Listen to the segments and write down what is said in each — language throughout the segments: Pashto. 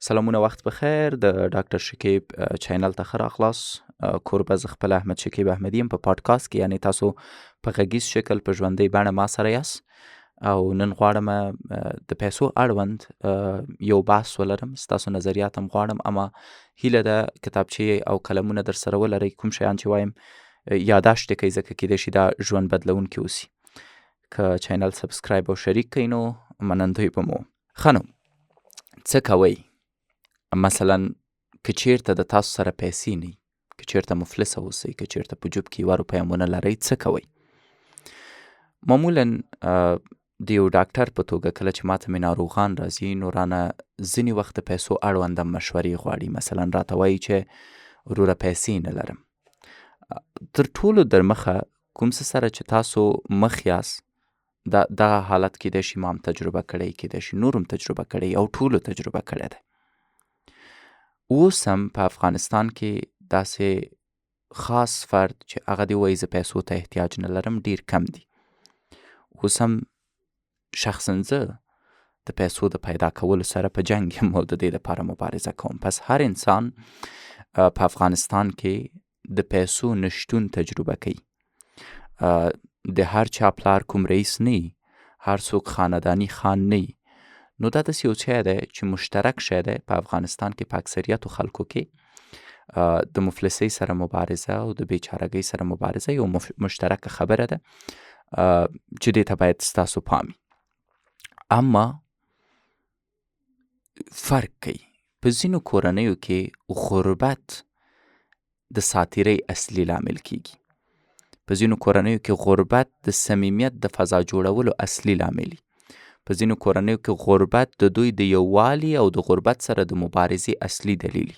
سلامونه، وخت بخیر. د ډاکټر شکیب چینل ته ښه راغلاست. کوربه زه خپل احمد شکیب احمدي یم په پادکاسټ کې، یعنی تاسو په غږیز شکل په ژوندۍ بڼه ما سره یاست او نن غواړم د پیسو اړوند یو بحث ولرم. ستاسو نظریات هم غواړم، اما هیله ده کتابچې او قلمونه در سره ولرئ. کوم شیان چې وایم یاداشت یې کئ، ځکه کیدای شي دا ژوند بدلونکي اوسي. که چینل سبسکرایب او شریک کئ نو منندوی به مو. ښه نو، څه کوئ؟ مثلا که چیرته د تاسو سره پیسې نه وي، که چیرته مفلسه اوسئ، که چیرته په جوب کې 1 روپۍ هم ونه لرئ، څه کوئ؟ معمولا د یو ډاکټر په توګه کله چې ماته مې ناروغان راځي، نو رانه ځینې وخت د پیسو اړوند هم مشورې غواړي. مثلا راته وایي چې وروره پیسې نه لرم. تر ټولو در مخه کوم څه سره چې تاسو مخ یاست، دا حالت کیدای شي ما هم تجربه کړی، کیدای شي نور هم تجربه کړی او ټولو تجربه کړی دی. اوس هم په افغانستان کې داسې خاص فرد چې هغه دې وایي زه پیسو ته احتیاج نه لرم ډیر کم دي. اوس هم شخصا زه د پیسو د پیدا کولو سره په جنګ یم او د دې لپاره مبارزه کوم. پس هر انسان په افغانستان کې د پیسو نشتون تجربه کوي. د هر چا پلار کوم رئیس نه وي، هر څوک خانداني خان نه وي. نو دا داسې یو شی دی چې مشترک شی دی په افغانستان کې، په اکثریتو خلکو کې د مفلسۍ سره مبارزه او د بیچارګۍ سره مبارزه یو مشترکه خبره ده چې دې ته باید ستاسو پام وي. اما فرق کوي. په ځینو کورنیو کې غربت د ساتیرۍ اصلي لامل کیږي. په ځینو کورنیو کې غربت د صمیمیت د فضا جوړولو اصلي لامل وي. په ځینو کورنیو کې غربت د دوی د یووالي او د غربت سره د مبارزې اصلي دلیل.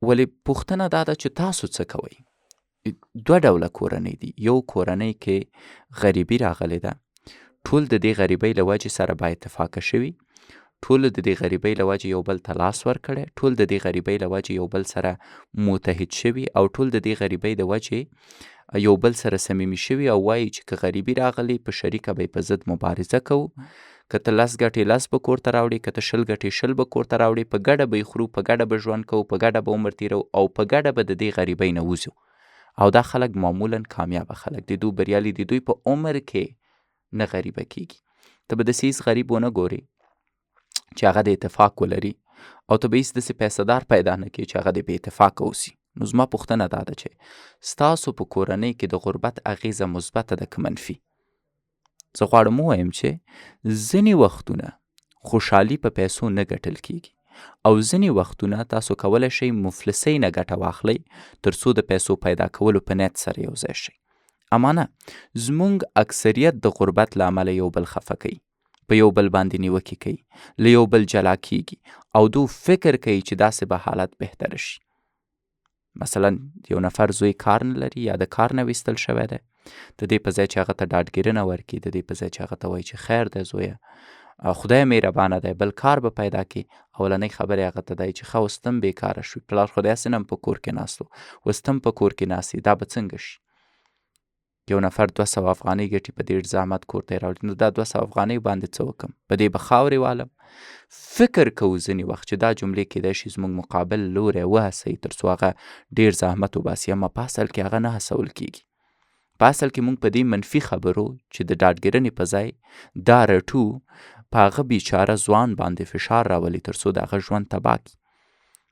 ولې پوښتنه دا ده چې تاسو څه کوئ؟ 2 ډوله کورنۍ دي. یو کورنۍ کې غریبي راغلې ده، ټول د دې غریبۍ له وجې سره با اتفاقه شوي، ټول د دې غریبۍ له وجې یو بل ته لاس ورکړی، ټول د دې غریبۍ له وجې یو بل سره متحد شوي او ټول د دې غریبۍ د وجې یو بل سره صمیمي شوي او وایي چې که غریبي راغلی په شریکه به یې په ضد مبارزه کوو. که ته 10 ګټې 10 به کور ته راوړي، که ته 20 ګټې 20 به کور ته راوړي، په ګډه به یې خورو، په ګډه به ژوند کوو، په ګډه به عمر تیرو او په ګډه به د دې غریبۍ نه وځو. او دا خلک معمولا کامیابه خلک دي، دوی بریالي دي، دوی په عمر کې نه غریبه کیږي. ته به داسې هېڅ غریب ونه ګورې چې هغه د اتفاق ولري، او ته به هېڅ داسې پیسهدار پیدا نه کړې چې هغه د بې اتفاقه اوسي. نو زما پوښتنه دا ده چې ستاسو په کورنۍ کې د غربت اغیزه مثبته ده که منفي؟ زه غواړم ووایم چې ځینې وختونه خوشحالي په پیسو نه ګټل کیږي او ځینې وختونه تاسو کولی شئ مفلسۍ نه ګټه واخلئ تر څو د پیسو پیدا کولو په نیت سره یو ځای شئ. اما نه، زموږ اکثریت د غربت له امله یو بل خفه کوي، په یو بل باندې نیوکې کوي، له یو بل جلا کیږي او دو فکر کوي چې داسې به حالت بهتره شي. مثلا یو نفر زوی کار نه لري یا د کار نه ویستل شوی دی، د دې په ځای چې هغه ته ډاډګیرنه ورکړي، د دې په ځای چې هغه ته وایي چې خیر دی زویه، خدای مهربانه دی، بل کار به پیدا کړي، اولنۍ خبرې هغه ته دی چې ښه اوس ته هم بېکاره شوي، پلار خو داسې نه هم په کور کې ناست و، اوس ته هم په کور کې ناست یې، دا به څنګه شي؟ یو نفر 200 افغانۍ ګټي، په ډېر زحمت کور ته یې راوړي، نو دا 200 افغانۍ باندې څه وکړم؟ په دې به خاورې والم؟ فکر کوو ځینې وخت چې دا جملې کیدای شي زموږ مقابل لوری وهڅوي تر څو هغه ډېر زحمت وباسي، اما په اصل کې هغه نه هڅول کیږي. په اصل کې موږ په دې منفي خبرو چې د ډاډګیرنې په ځای دا رټو، په هغه بیچاره ځوان باندې فشار راولي تر څو د هغه ژوند تباه کړي،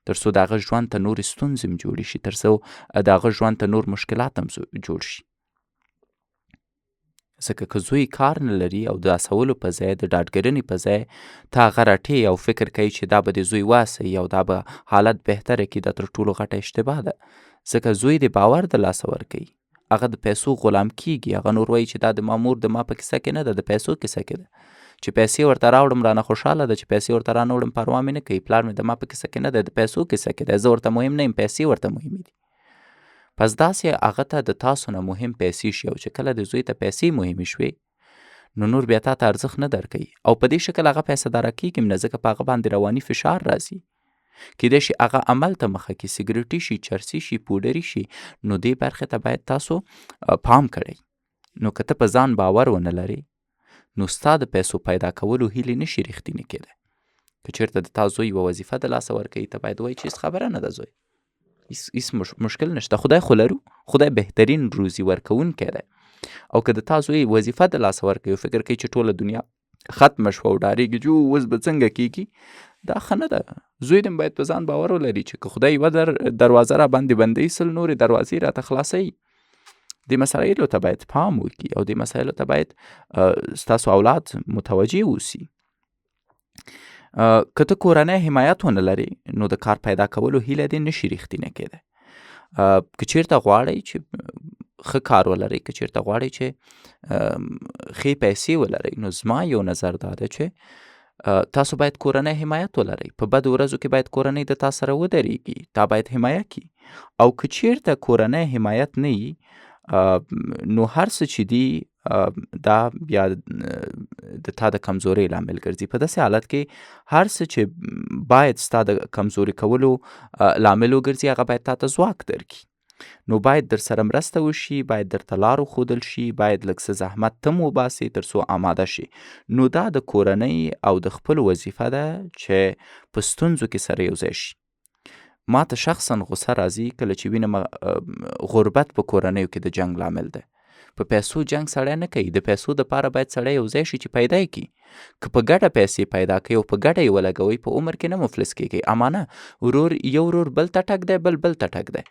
تر څو د هغه ژوند ته نورې ستونزې هم جوړې شي، تر څو د هغه ژوند ته نور مشکلات هم جوړ شي. ځکه که زوی کار نه لري او د هڅولو په ځای د ډاډګیرنې په ځای ته هغه راټې او فکر کوي چې دا به د زوی واسي او دا به حالت بهتره کړي، دا تر ټولو غټه اشتباه ده. ځکه زوی د باور د لاسه ورکوي، هغه د پیسو غلام کیږي، هغه نور وایي چې دا د مامور د ما په کیسه کې نه ده، د پیسو کیسه کې ده، چې پیسې ورته راوړم رانه خوشحاله ده، چې پیسې ورته رانه وړم پروا مې نه کوي، پلار مې د ما په کیسه کې نه ده، د پیسو کیسه کې ده، زه ورته مهم نه یم، پیسې ورته مهمې دي. پس داسې هغه ته د تاسو نه مهم پیسې شي، او چې کله د زوی ته پیسې مهمې شوې نو نور بیا تا ته ارزښت نه درکوي، او په دې شکل هغه پیسه داره کیږي نه، ځکه په هغه باندې رواني فشار راځي. کیدای شي هغه عمل ته مخه کړي، سګریټي شي، چرسي شي، پوډري شي، نو دې برخې ته باید تاسو پام کړئ. نو که ته په ځان باور ونه لرې نو ستا د پیسو پیدا کولو هیلې نشي رښتینې کېدی. که چېرته د تا زوی یوه وظیفه د لاسه ورکوي ته باید وایي چې هېڅ خبره نه ده زوی، هېڅ مشکل نشته، خدای خو لرو، خدای بهترین روزي ورکوونکی دی. او که د تا زوی وظیفه د لاسه ورکوي او فکر کوي چې ټوله دنیا ختمه شوه او ډارېږي چې اوس به څنګه کېږي، دا ښه نه ده. زوی دې باید په ځان باور ولري چې که خدای یوه دروازه را باندې بندوي 100 نورې دروازې راته خلاصوي. دې مسایلو ته باید پام وکړي او دې مسایلو ته باید ستاسو اولاد متوجه اوسي. که ته کورنی حمایت ونه لرې نو د کار پیدا کولو هیله دې نشي رښتینې کېدی. که چېرته غواړئ چې ښه کار ولرئ، که چېرته غواړئ چې ښې پیسې ولرئ، نو زما یو نظر دا ده چې تاسو باید کورنی حمایت ولرئ. په بدو ورځو کې باید کورنۍ د تا سره ودرېږي، تا باید حمایه کړي. او که چېرته کورنی حمایت نه وي نو هر څه چې دي دا بیا د تا د کمزورۍ لامل ګرځي. په داسې حالت کې هر څه چې باید ستا د کمزوري کولو لامل وګرځي هغه باید تا ته ځواک درکړي. نو باید در سره مرسته وشي، باید درته لار وښودل شي، باید لږ څه زحمت ته مو وباسې تر څو آماده شي. نو دا د کورنۍ او د خپلو وظیفه ده چې په ستونزو کې سره یو ځای شي. ما ته شخصا غصه راځي کله چې وینم غربت په کورنیو کې د جنگ لامل ده. په پیسو جنگ سړی نه کوي، د پیسو دپاره باید سړی یو ځای شي چې پیدا یې کړي. که په ګډه پیسې پیدا کوي او په ګډه یې ولګوئ په عمر کې نه مفلس کېږئ. امانه یو ورور بل ته ټک دی، بل ته ټک دی.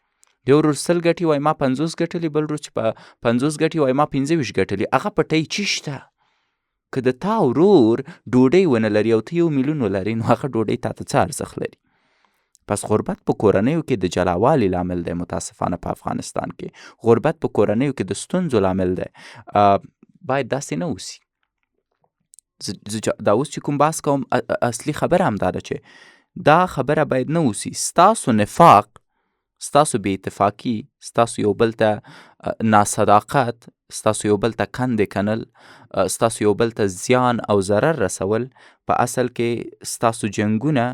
یو ورور 100 ګټي وای ما 50 ګټلي، بل ورور چې په 50 ګټي وای ما 25 ګټلي. هغه پټۍ چی شته؟ که د تا ورور ډوډۍ ونه لري او ته 1 میلیون ولري نو هغه ډوډۍ تا ته څه ارزښت لري؟ پس غربت په کورنیو کې د جلاوالي لامل دی. متاسفانه په افغانستان کې غربت په کورنیو کې د ستونزو لامل دی. باید داسې نه اوسي. دا اوس چې کوم بحث کوم اصلي خبره هم دا ده چې دا خبره باید نه اوسي. ستاسو نفاق، ستاسو بې اتفاقي، ستاسو یو بل ته ناصداقت، ستاسو یو بل ته کندې کنل، ستاسو یو بل ته زیان او ضرر رسول، په اصل کې ستاسو جنګونه،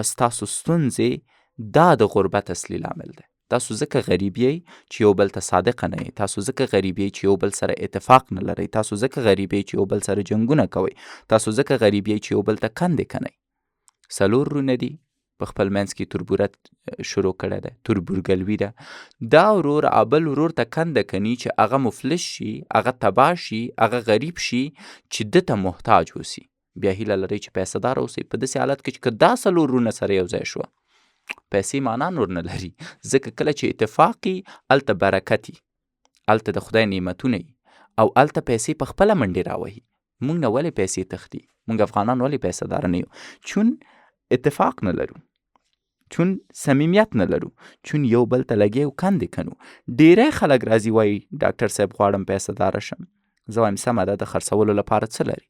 ستاسو ستونزې، دا د غربت اصلي لامل دی. تاسو ځکه غریب یئ چې یو بل ته صادقه نه یئ، تاسو ځکه غریب یئ چې یو بل سره اتفاق نه لرئ، تاسو ځکه غریب یئ چې یو بل سره جنګونه کوئ، تاسو ځکه غریب یئ چې یو بل ته کندې کنئ. 4 ورونه دي په خپل منځ کې تربورت شروع کړی دی، تربورګلوي ده. دا ورور بل ورور ته کنده کني چې هغه مفلس شي، هغه تباه شي، هغه غریب شي چې ده ته محتاج اوسي. بیا هیله لرئ چې پیسه دار اوسئ. په داسې حالت کې چې که دا 4 ورونه سره یو ځای شوه پیسې معنا نور نه لري. ځکه کله چې اتفاق وي هلته برکت وي، هلته د خدای نعمتونه وي او هلته پیسې په خپله منډې راوهي. موږ نه ولې پیسې تښتي؟ موږ افغانان ولې پیسه داره نه یو؟ چون اتفاق نه لرو، چون صمیمیت نه لرو، چون یو بل ته لګي او کندې کنو. ډیری خلک راځي وایي ډاکټر صاحب غواړم پیسه داره شم. زه وایم سمه ده، د خرڅولو لپاره څه لري؟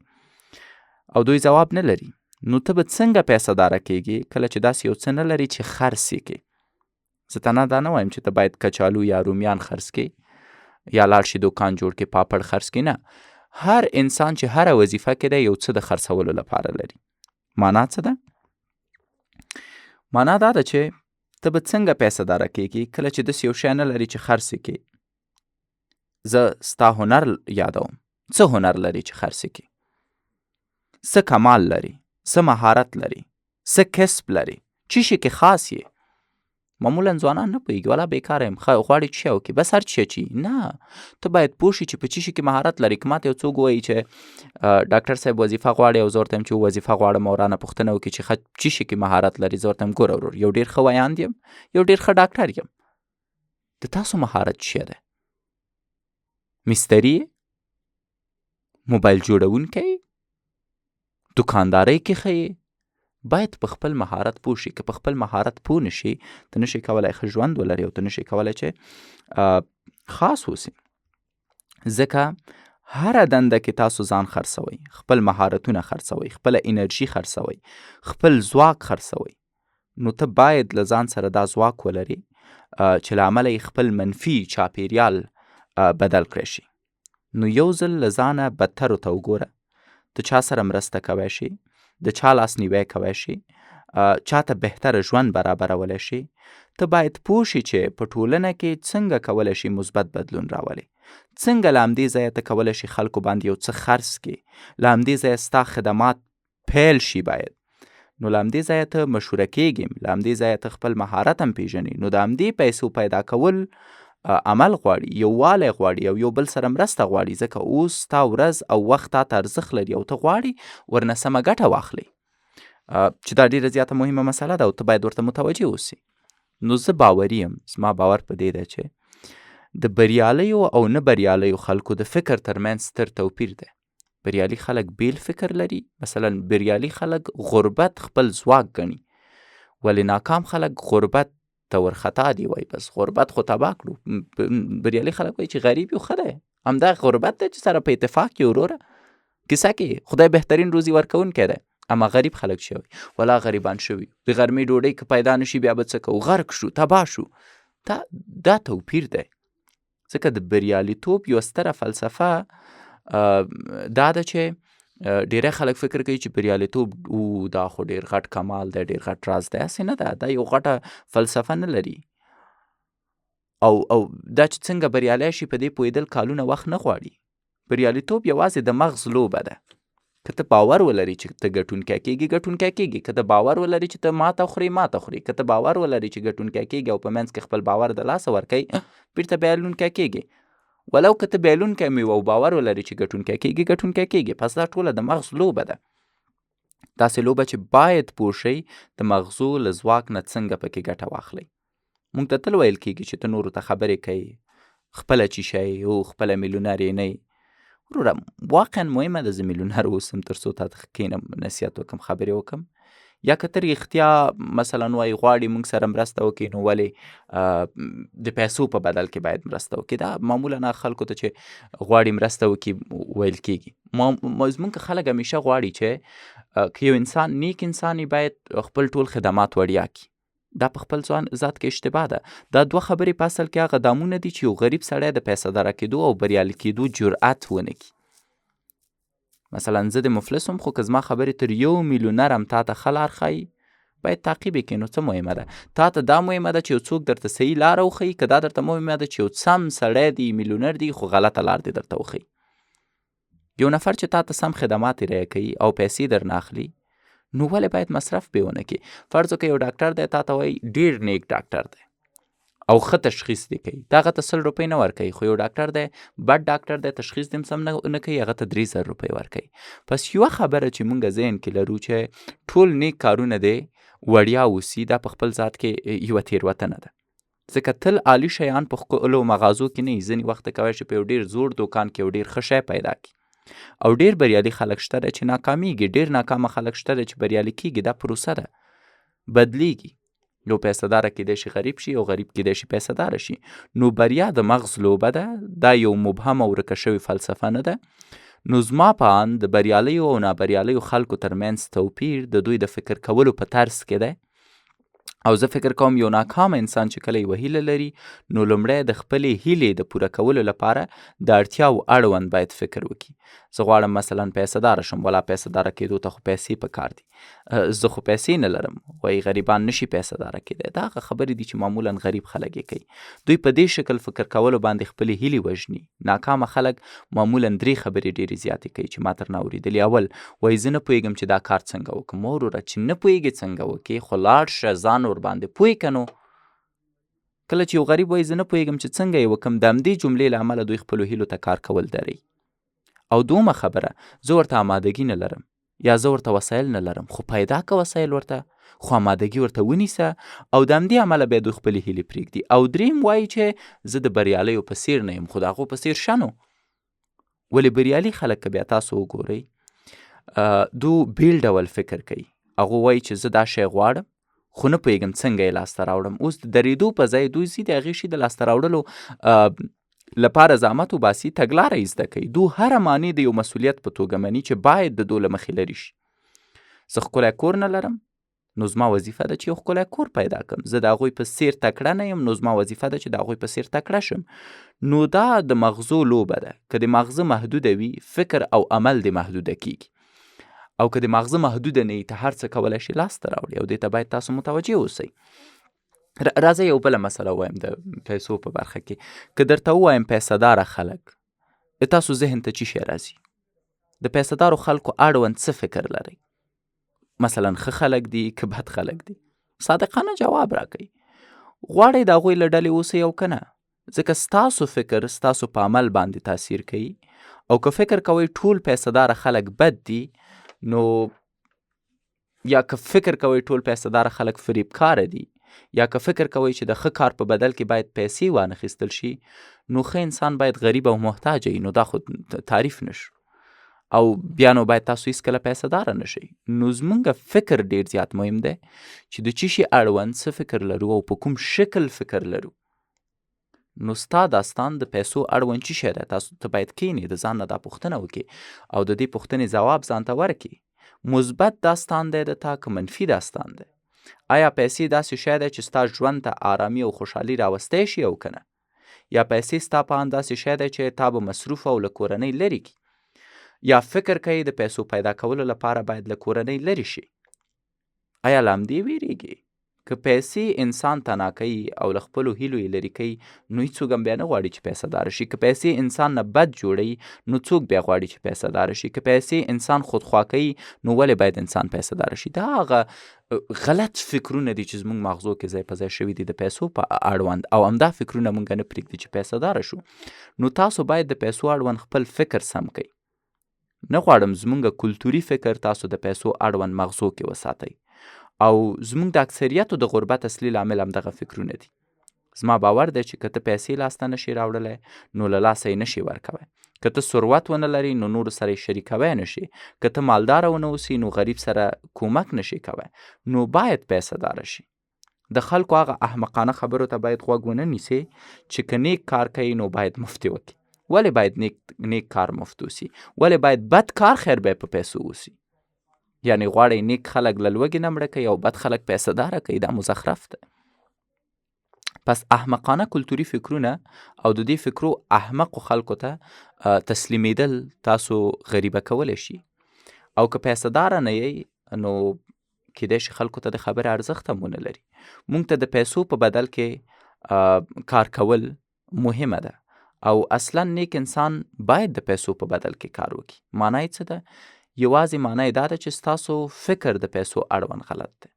او دوی ځواب نه لري. نو ته به څنګه پیسه داره کېږي کله چې داسې یو څه نه لري چې خرڅ یې کړي؟ زه ته دا نه وایم چې ته باید کچالو یا رومیان خرڅ کړي یا لاړ شي دوکان جوړ کړي پاپړ خرڅ کړي. نه، هر انسان چې هره وظیفه کې دی یو څه د خرڅولو لپاره لري. معنا څه ده؟ معنا دا ده چې ته به څنګه پیسه داره کېږي کله چې داسې یو شی نه لري چې خرڅ یې کړي. زه ستا هنر یادوم. څه هنر لري چې خرڅ یې کړي؟ څه کمال لري؟ څه مهارت لري؟ څه کسب لري؟ چی شي کې خاص یې؟ معمولا ځوانان نه پوهېږي، والا بیکاره یم، غواړي چې شی وکړي، بس هر چی چی. نه، ته باید پوه شي چې په چی شي کې مهارت لري. که ماته یو څوک ووایي چې ډاکټر صاحب وظیفه غواړي او زه ورته یم چې وظیفه غواړم او رانه پوښتنه وکړي چې چی شي کې مهارت لري، زه ورته یم ګوره ورور یو ډېر ښه ویاند یم، یو ډېر ښه ډاکټر یم. د تاسو مهارت چی دی؟ مستري یې؟ موبایل جوړونکی یې؟ دکاندارۍ کې ښه یې؟ باید په خپل مهارت پوه شي. که په خپل مهارت پوه نشي ته نشي کولی ښه ژوند ولري او ته نشي کولی چې خاص اوسي. ځکه هره دنده کې تاسو ځان خرڅوئ، خپل مهارتونه خرڅوئ، خپله انرژي خرڅوئ، خپل ځواک خرڅوئ. نو ته باید له ځان سره دا ځواک ولري چې له امله یې خپل منفي چاپیریال بدل کړی شي. نو یو ځل له ځانه بدترو ته وګوره. ته چا سره مرسته کوی شي، د چا لاسنیوی کوی شي، چاته بهتره ژوند برابرولی شي. ته باید پوه شي چې په ټولنه کې څنګه کولی شي مثبت بدلون راولي، څنګه له همدې ځایه ته کولی شي خلکو باندې یو څه خرڅ کړي، له همدې ځایه ستا خدمات پیل شي. باید نو له همدې ځایه ته مشهوره کېږې، له همدې ځایه ته خپل مهارت هم پېژنې. نو د همدې پیسو پیدا کول عمل غواړي، یووالی غواړي او یو بل سره مرسته غواړي، ځکه اوس ستا ورځ او وخت تا ته ارزښت لري او ته غواړې ورنه سمه ګټه واخلې، چې دا ډېره زیاته مهمه مسله ده او ته باید ورته متوجه اوسې. نو زه باوري یم، زما باور په دې ده چې د بریالیو او نه بریالیو خلکو د فکر ترمنځ ستر توپیر دی. بریالي خلک بیل فکر لري، مثلا بریالي خلک غربت خپل ځواک ګڼي، ولې ناکام خلک غربت ته ورخطا دي، وایي بس غربت خو تباه کړو. بریالي خلک وایي چې غریب یو ښه دی، همدا غربت دی چې سره په اتفاق کې وروره کیسه کې خدای بهترین روزي ورکوونکی دی. اما غریب خلک شوي ولا غریبان شوي، د غرمې ډوډۍ که پیدا نشي بیا به څه کوو، غرق شو، تباه شو. دا توپیر دی. ځکه د بریالیتوب یوه ستره فلسفه دا ده چې ډیری خلک فکر کوي چې بریالیتوب دا خو ډیر غټ کمال دی، ډیر غټ راز دی. هسې نه ده، دا یو غټه فلسفه نه لري. او دا چې څنګه بریالی شي په دې پوهېدل کالونه وخت نه غواړي. بریالیتوب یوازې د مغز لوبه ده. که ته باور ولري چې ته ګټونکی کېږي ګټونکی کېږي، که ته باور ولري چې ته ماته خوري ماته خوري، که ته باور ولري چې ګټونکی کېږي او په منځ کې خپل باور د لاسه ورکوي بیرته بایلونکی کېږي. ولو که ته بایلونکی مې او باور ولري چې ګټونکی کېږي ګټونکی کېږي. پس دا ټوله د مغز لوبه ده، داسې لوبه چې باید پوه شئ د مغزو له ځواک نه څنګه پکې ګټه واخلئ. موږ ته تل ویل کېږي چې ته نورو ته خبرې کوي، خپله چې شئ او خپله میلیونر یې نه. وروره واقعا مهمه ده زه میلیونر اوسم تر څو تا ته کښېنم نصیحت وکړم خبرې وکړم، یا که ته رښتیا مثلا وایي غواړي موږ سره مرسته وکړي نو ولې د پیسو په بدل کې باید مرسته وکړي. دا معمولا خلکو ته چې غواړي مرسته وکړي ویل کېږي. زموږ خلک همیشه غواړي چې که یو انسان نیک انسان باید خپل ټول خدمات وړیا کړي. دا په خپل ځان ذات کې اشتباه ده. دا دوه خبرې په اصل کې هغه دامونه دي چې یو غریب سړی د پیسه داره کېدو او بریالي کېدو جرأت ونه کړي. مثلا زه د مفلسم، خو که زما خبرې تر 1 میلیونر هم تا ته ښه لار ښایي باید تعقیب یې کړي. نو څه مهمه ده؟ تا ته دا مهمه ده چې یو څوک درته صحیح لاره وښیي، که دا درته مهمه ده چې یو سم سړی دی میلیونر دی خو غلطه لار دی درته وښیي. یو نفر چې تا ته سم خدمات یې رایه کوي او پیسې درنه اخلي نو ولې باید مصرف پې ونه کړي؟ فرض وکړه یو ډاکټر دی تا ته وایي ډېر نیک ډاکټر دی او ښه تشخیص دی کوي، تا هغه ته 100 روپۍ نه ورکوي، خو یو ډاکټر دی بد ډاکټر دی تشخیص دې هم سم نه کوي، هغه ته 3000 روپۍ ورکوي. پس یوه خبره چې موږ ذهن کې لرو چې ټول نیک کارونه دی وړیا اوسي، دا په خپل ذات کې یوه تېروتنه ده. ځکه تل عالي شیان په ښکلو مغازو کې نه وي. ځینې وخت کولی شي په یو ډېر زوړ دوکان کې یو ډېر ښه شی پیدا کړي، او ډېر بریالي خلک شته ده چې ناکامیږي، ډېر ناکامه خلک شته ده چې بریالي کېږي. دا پروسه ده، بدلیږي. یو پیسه داره کېدی شي غریب شي او غریب کېدی شي پیسه داره شي. نو بریا د مغز لوبه ده، دا یو مبهم او ورکه شوې فلسفه نه ده. نو زما په اند د بریالیو او نابریالیو خلکو ترمنځ توپیر د دوی د فکر کولو په طرز کې ده. او زه فکر کوم یو ناکام انسان چې کله یوه هیله لري نو لومړی د خپلې هیلې د پوره کولو لپاره د اړتیاو اړوند باید فکر وکړي. زه غواړم مثلا پیسه داره شم، ولا پیسه داره کېدو ته خو پیسې پکار دي. زه خو پیسې نه لرم، وایي غریبان نشي پیسه داره کېدی. دا هغه خبرې دي چې معمولا غریب خلک یې کوي. دوی په دې شکل فکر کولو باندې خپلې هیلې وژني. ناکامه خلک معمولا 3 خبرې ډېرې زیاتې کوي چې ما تر نه اورېدلي. اول وایي زه نه پوهېږم چې دا کار څنګه وکړم. وروره چې نه پوهېږې څنګه وکړې خو لاړ شه ځان ورباندې پوه که نو. کله چې یو غریب وایي زه نه پوهېږم چې څنګه یې وکړم، د همدې جملې له امله دوی خپلو هیلو ته کار کول دروي. او دومه خبره زه ورته آمادګي نه لرم یا زه ورته وسایل نه لرم، خو پیدا که وسایل ورته، خو آمادګي ورته ونیسه او د همدې عمله بیا دوی خپلې هیلې پرېږدي. او دریم وایي چې زه د بریالیو په څېر نه یم، خو د هغو په څېر شه نو. ولې بریالي خلک که بیا تاسو وګورئ دو بیل ډول فکر کوي. هغو وایي چې زه دا شی غواړم خو نه پوهېږم څنګه یې لاسته راوړم. اوس د درېدو په ځای دوی ځي د هغې شي د لاسته راوړلو لپاره زحمت وباسي، تګلاره یې زده کوي. دو هره معنی د یو مسؤلیت په توګه مني چې باید د دو له مخې لرې شي. زه ښکلی کور نه لرم نو زما وظیفه ده چې یو ښکلی کور پیدا کړم. زه د هغوی په څېر تکړه نه یم نو زما وظیفه ده چې د هغوی په څېر تکړه شم. نو دا د مغزو لوبه ده. که د مغزه محدوده وي فکر او عمل د محدوده کېږي، او که د مغزه محدوده نه وي ته هر څه کولی شي لاسته راوړي. او دې ته باید تاسو متوجه اوسئ. راځه یو بله مسله وایم د پیسو په برخه کې. که درته ووایم پیسه داره خلک، تاسو ذهن ته چی شی راځي؟ د پیسه دارو خلکو اړوند څه فکر لرئ؟ مثلا ښه خلک دي که بد خلک دي؟ صادقانه جواب راکړئ. غواړئ د هغوی له ډلې اوسئ او که نه؟ ځکه ستاسو فکر ستاسو په عمل باندې تاثیر کوي. او که فکر کوئ ټول پیسه‌داره خلک بد دي، نو یا که فکر کوئ ټول پیسه‌داره خلک فریبکاره دي، یا که فکر کوئ چې د ښه کار په بدل کې باید پیسې وانخیستل شي، نو ښه انسان باید غریب او محتاج وي. نو دا خو تعریف نشو. او بیا نو باید تاسو هیڅکله پیسه‌داره نشئ. نو زمونږ فکر ډیر زیات مهم دی چې د چی شي اړوند څه فکر لرو او په کوم شکل فکر لرو. نو ستا داستان د پیسو اړوند چی شی دی؟ تاسو ته باید کینې د ځان نه دا پوښتنه وکړي او د دې پوښتنې ځواب ځان ته ورکړي. مثبت داستان دی د تا که منفي داستان دی؟ آیا پیسې داسې شی دی چې ستا ژوند ته آرامي او خوشحالي راوستی شي او که نه؟ یا پیسې ستا په اند داسې شی دی چې تا به مصروف او له کورنۍ لرې کړي؟ یا فکر کوي د پیسو پیدا کولو لپاره باید له کورنۍ لرې شي؟ آیا له همدې ویریږي؟ که پیسې انسان تنها کوي او له خپلو هیلو یې لرې کوي، نو هیڅوک هم بیا نه غواړي چې پیسه‌داره شي. که پیسې انسان نه بد جوړوي، نو څوک بیا غواړي چې پیسه‌داره شي؟ که پیسې انسان خودخوا کوي، نو ولې باید انسان پیسه‌داره شي؟ دا هغه غلط فکرونه دي چې زموږ مغزو کې ځای په ځای شوي دي د پیسو په اړوند، او همدا فکرونه موږ نه پرېږدي چې پیسه‌داره شو. نو تاسو باید د پیسو اړوند خپل فکر سم کړئ. نه غواړم زمونږ کلتوري فکر تاسو د پیسو اړوند مغزو کې وساتئ. او زمونږ د اکثریتو د غربت اصلي لامل همدغه فکرونه دي. زما باور دی چې که ته پیسې لاسته نشي راوړلی، نو له لاسه یې نشي ورکوی. که ته ثروت ونه لري، نو نورو سره یې شریکوی نشي. که ته مالداره ونه اوسي، نو غریب سره کومک نشي کوی. نو باید پیسه‌داره شي. د خلکو هغه احمقانه خبرو ته باید غوږ ونه نیسي چې که نیک کار کوي نو باید مفت یې وکړي. ولې باید نیک کار مفت اوسي؟ ولې باید بد کار خیر به په پیسو اوسي؟ یعنی غواړئ نیک خلک له لوږې نه مړه کوي او بد خلک پیسه‌داره کوي؟ دا مزخرف ده. پس احمقانه کلتوري فکرونه او د دې فکرو احمقو خلکو ته تسلیمیدل تاسو غریبه کولی شي. او که پیسه‌داره نه یې، نو کیدای شي خلکو ته د خبرې ارزښت هم ونه لري. موږ ته د پیسو په بدل کې کار کول مهمه ده. او اصلا نیک انسان باید د پیسو په بدل کې کار وکړي. معنی څه ده؟ یوازې معنی دا ده چې ستاسو فکر د پیسو اړوند غلط دی.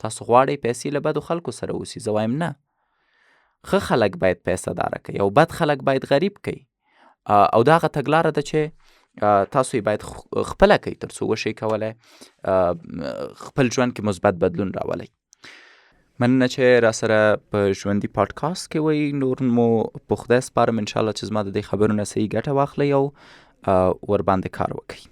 تاسو غواړئ پیسې له بدو خلکو سره اوسي؟ زه وایم نه. ښه خلک باید پیسه‌داره کوي او بد خلک باید غریب کوي. او دا هغه تګلاره ده چې تاسو یې باید خپله کوئ تر څو وشئ کولی خپل ژوند کې مثبت بدلون راولئ. مننه چې را سره په ژوندي پادکاسټ کې وئ. نور مو په خدای سپارم انشاءالله چې زما د دې خبرو نه صحیح ګټه واخلئ او ورباندې کار وکړئ.